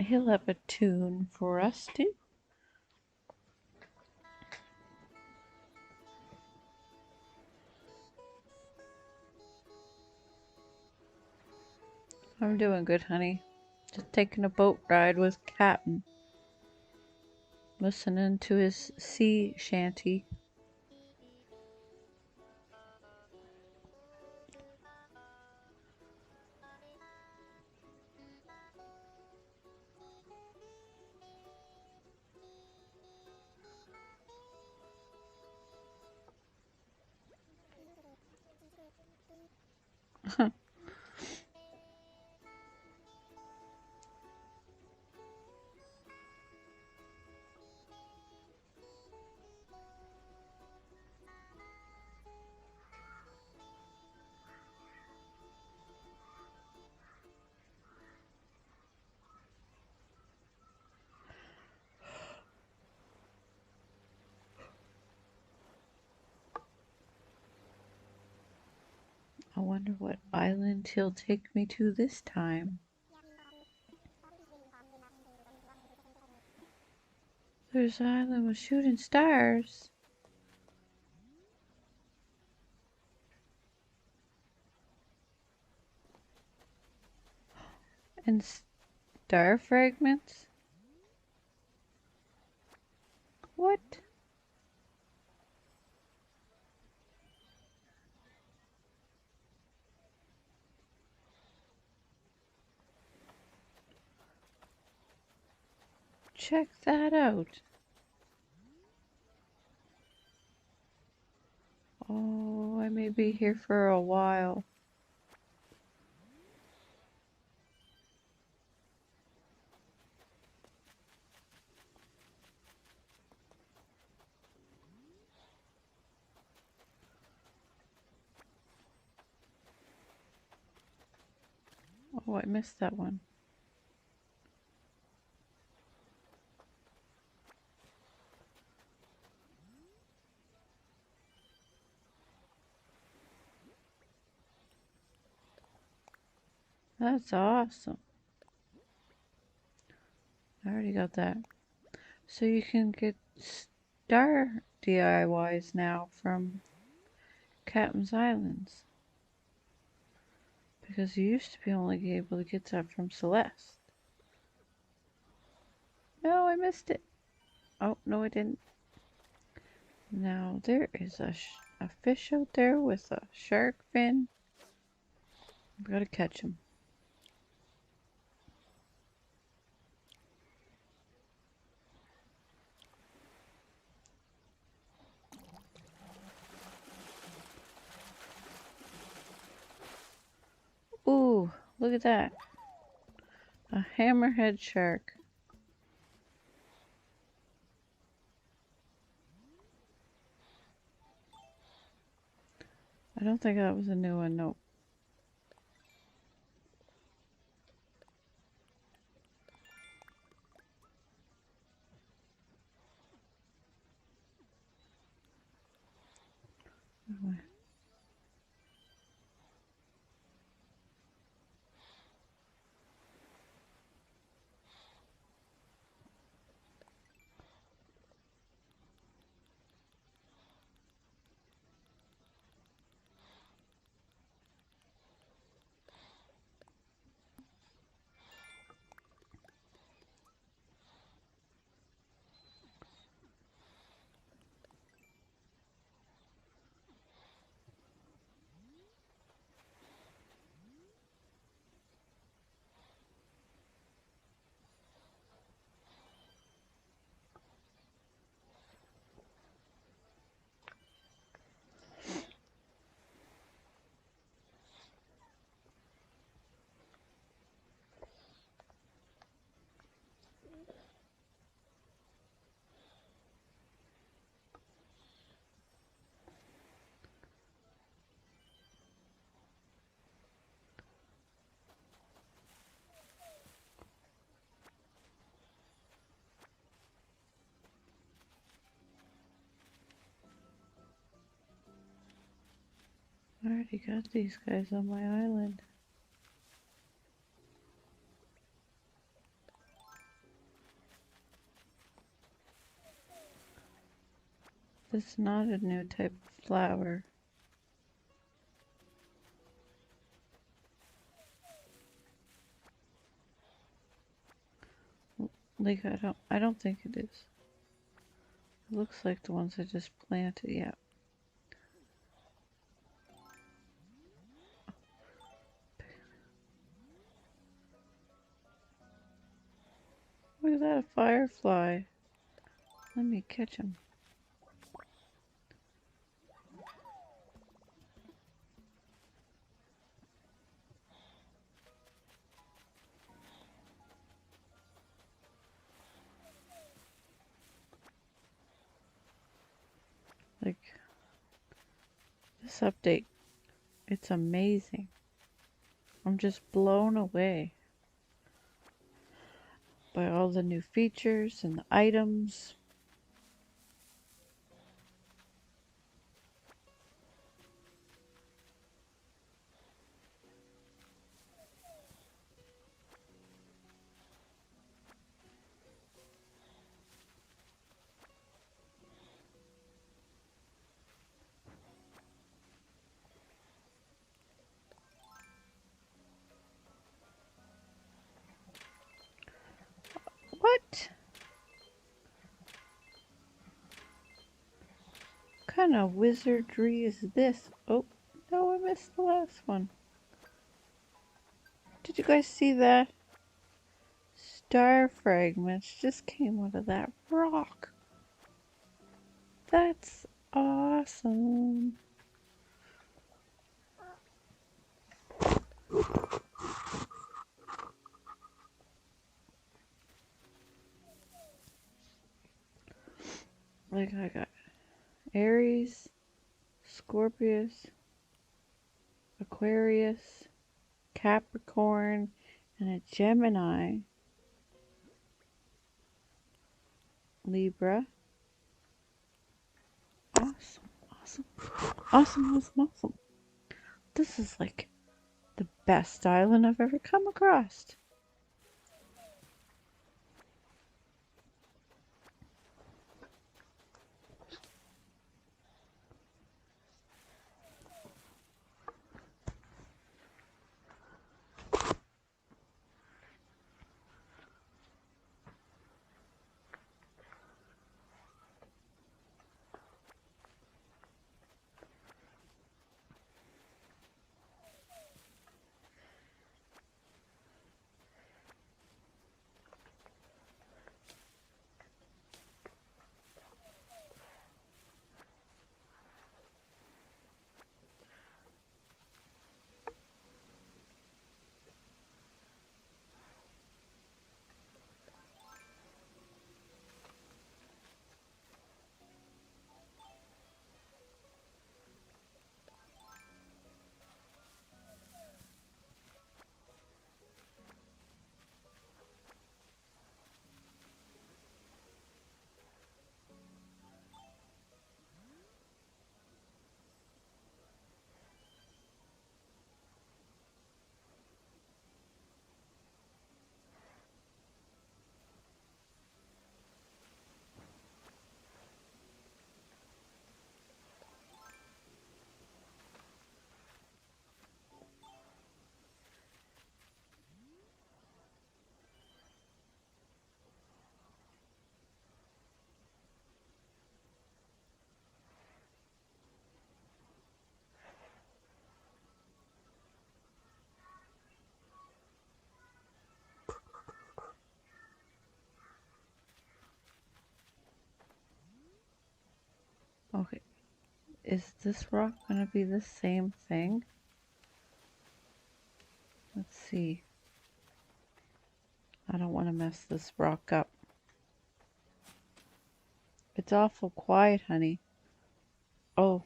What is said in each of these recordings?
He'll have a tune for us too. I'm doing good, honey. Just taking a boat ride with Captain. Listening to his sea shanty. I wonder what island he'll take me to this time. There's an island with shooting stars. And star fragments? What? Check that out. Oh, I may be here for a while. Oh, I missed that one. That's awesome. I already got that. So you can get star DIYs now from Captain's Islands. Because you used to be only able to get that from Celeste. No, I missed it. Oh, no, I didn't. Now, there is a fish out there with a shark fin. I've got to catch him. Ooh, look at that. A hammerhead shark. I don't think that was a new one, nope. I already got these guys on my island. It's not a new type of flower. Like, I don't think it is. It looks like the ones I just planted, yeah. Look at that, a firefly. Let me catch him. Like, this update, it's amazing. I'm just blown away by all the new features and the items. What kind of wizardry is this? Oh, no, I missed the last one. Did you guys see that? Star fragments just came out of that rock. That's awesome. Like, I got Aries, Scorpius, Aquarius, Capricorn, and a Gemini, Libra. Awesome, awesome, awesome, awesome, awesome. This is like the best island I've ever come across. Okay, is this rock gonna be the same thing? Let's see. I don't want to mess this rock up. It's awful quiet, honey. Oh,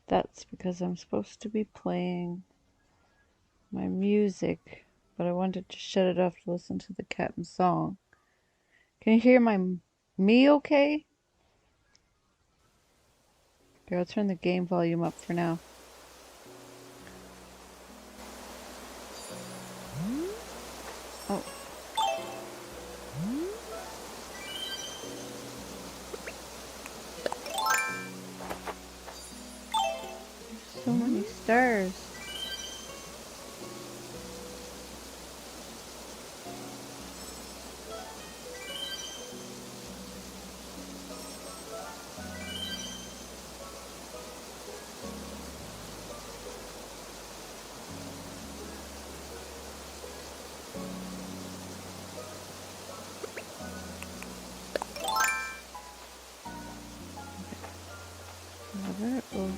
that's because I'm supposed to be playing my music, but I wanted to shut it off to listen to the captain song. Can you hear me okay? Here, I'll turn the game volume up for now. Oh. So many stars. Water. Oh.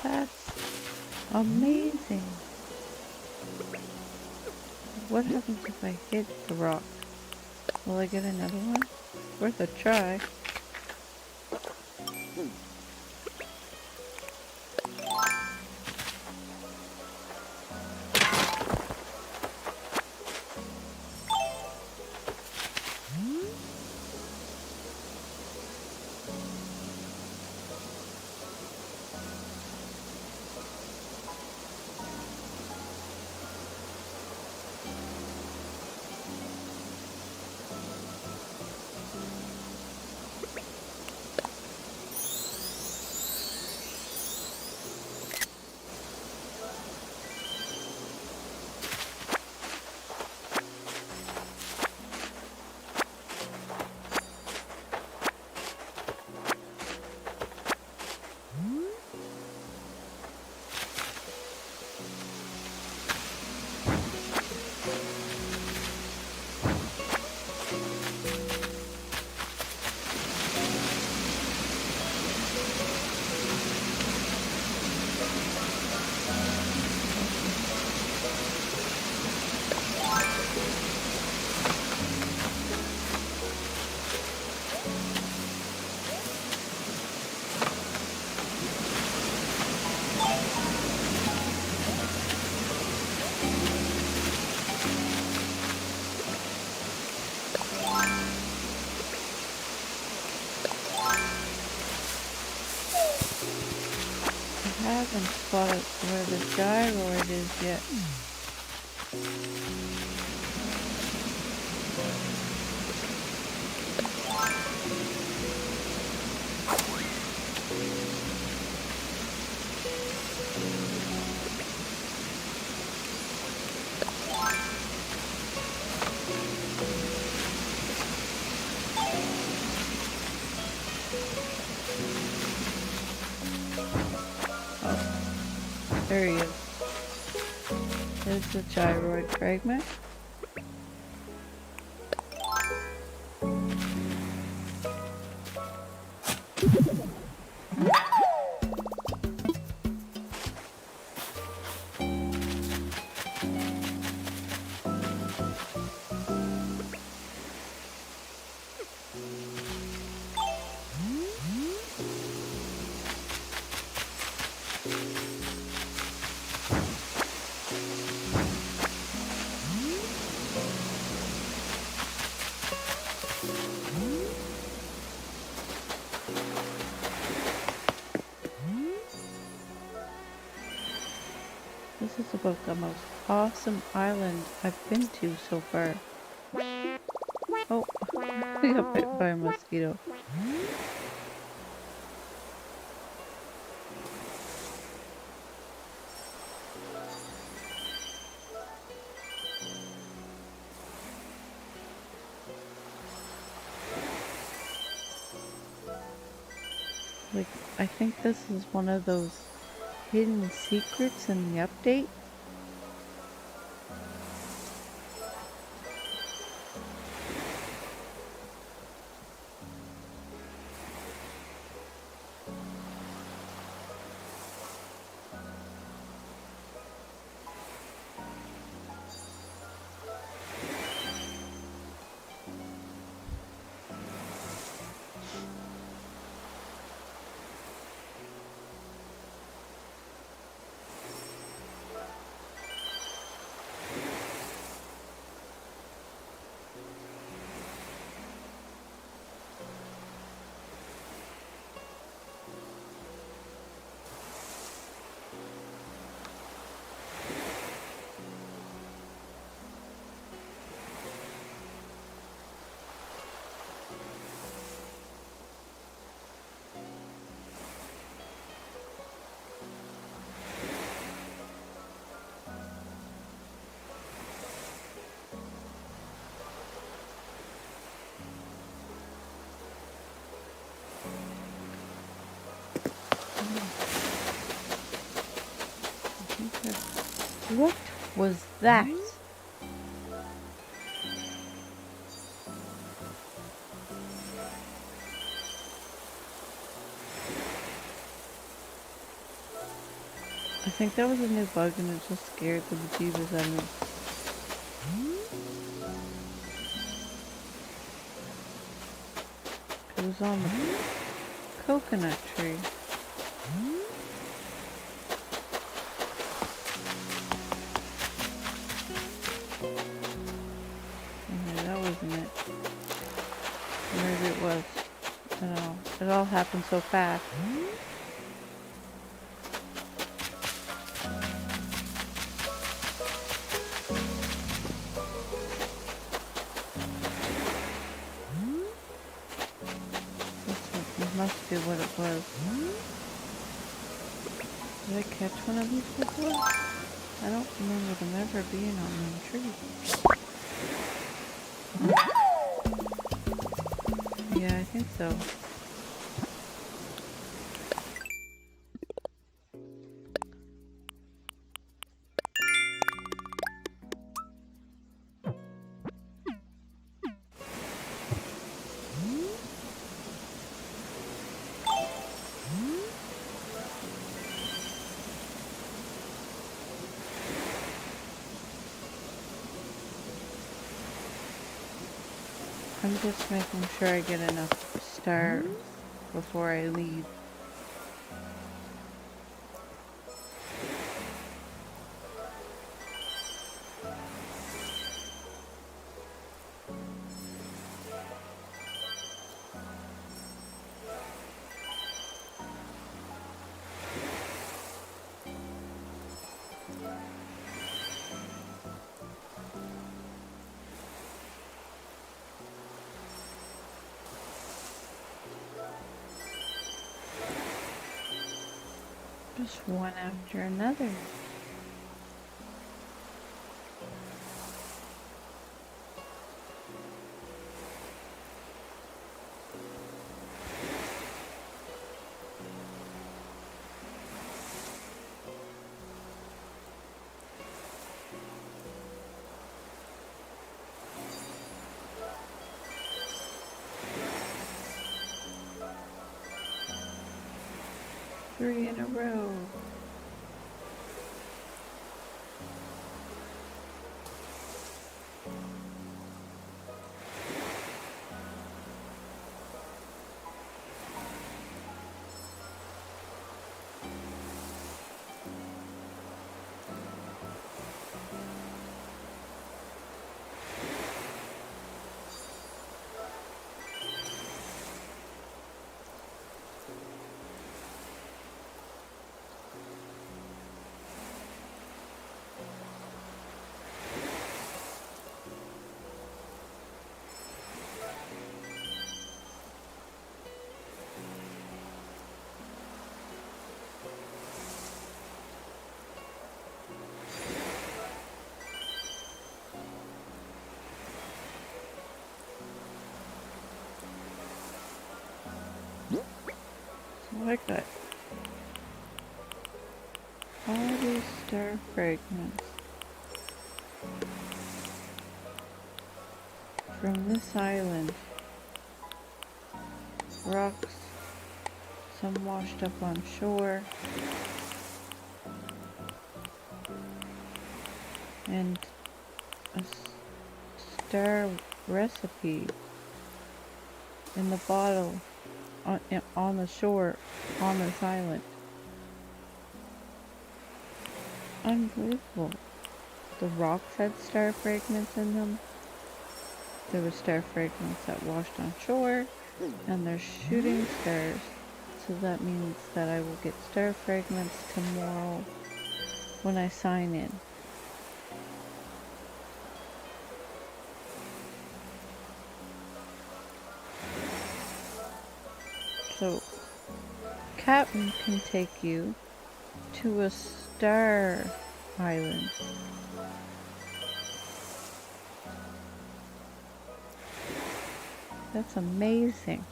That's amazing. What happens if I hit the rock? Will I get another one? Worth a try. I haven't spotted where the gyroid is yet. Oh, there he is. There's the gyroid fragment. This is about the most awesome island I've been to so far. Oh, I got bit by a mosquito. Like, I think this is one of those hidden secrets in the update. What was that? I think that was a new bug and it just scared the bejeebus out of me. It was on the coconut tree. Okay, that wasn't it. Maybe it was. I don't know. It all happened so fast. It must be what it was. Did I catch one of these before? I don't remember them ever being on one tree. Yeah, I think so. I'm just making sure I get enough stars before I leave. Just one after another. Three in a row. So I got all these star fragments from this island. Rocks, some washed up on shore, and a star recipe in the bottle on the shore on this island. Unbelievable. The rocks had star fragments in them. There were star fragments that washed on shore, and they're shooting stars. So that means that I will get star fragments tomorrow when I sign in. So, Captain can take you to a star island. That's amazing.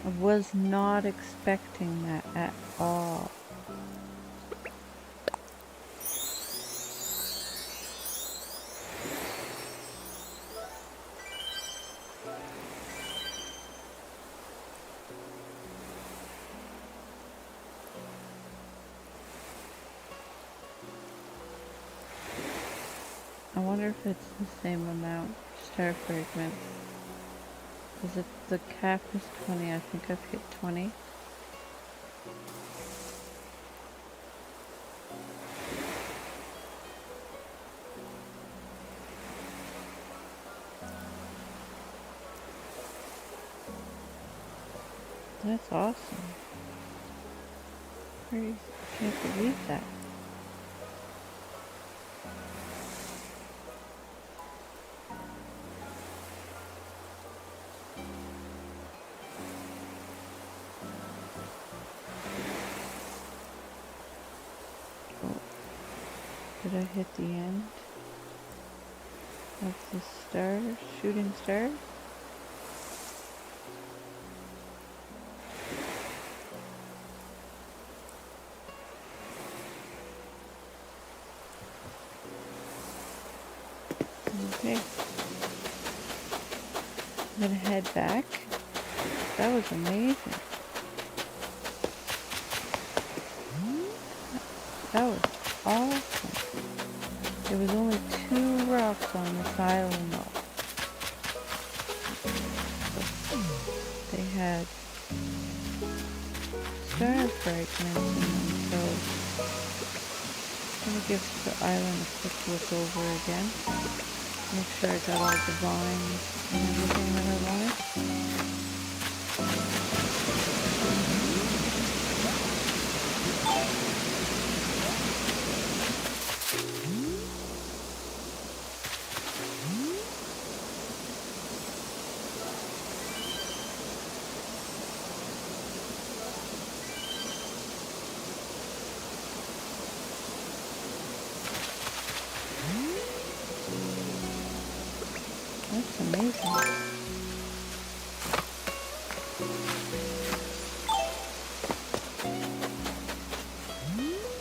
I was not expecting that at all. I wonder if it's the same amount star fragments. Because if the cap is 20, I think I've hit 20. That's awesome. Crazy. I can't believe that. Oh, did I hit the end of the star? Shooting star? Okay. I'm gonna head back. That was amazing. That was awesome. There was only 2 rocks on this island though. They had star fragments in them, so I'm gonna give the island a quick look over again. Make sure I got all the vines and everything that I wanted. That's amazing.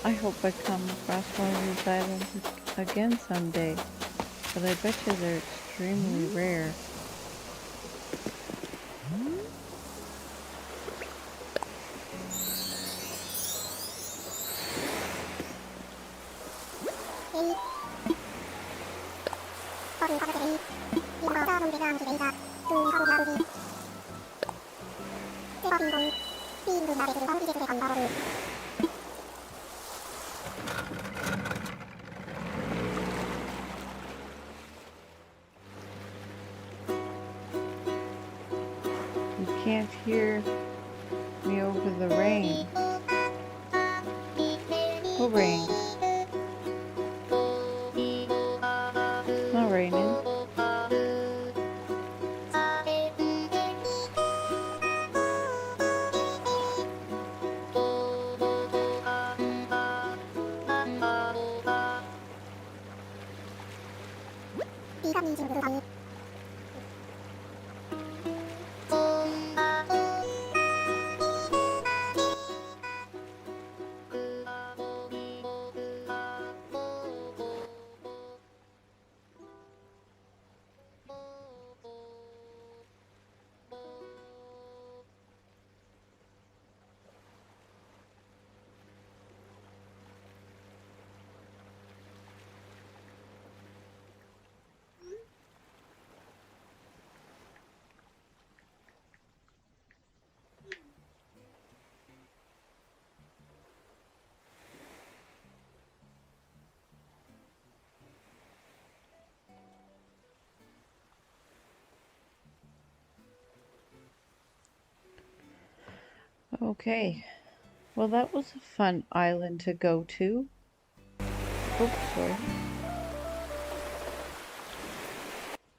I hope I come across one of these islands again someday, but I bet you they're extremely rare. You can't hear me over the rain. What rain? It's not raining. Okay. Well, that was a fun island to go to. Oops, sorry.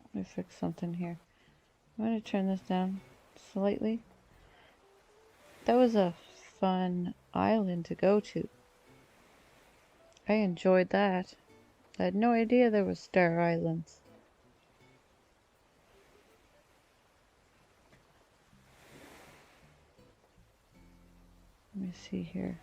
Let me fix something here. I'm going to turn this down slightly. That was a fun island to go to. I enjoyed that. I had no idea there was Star Islands. Let me see here.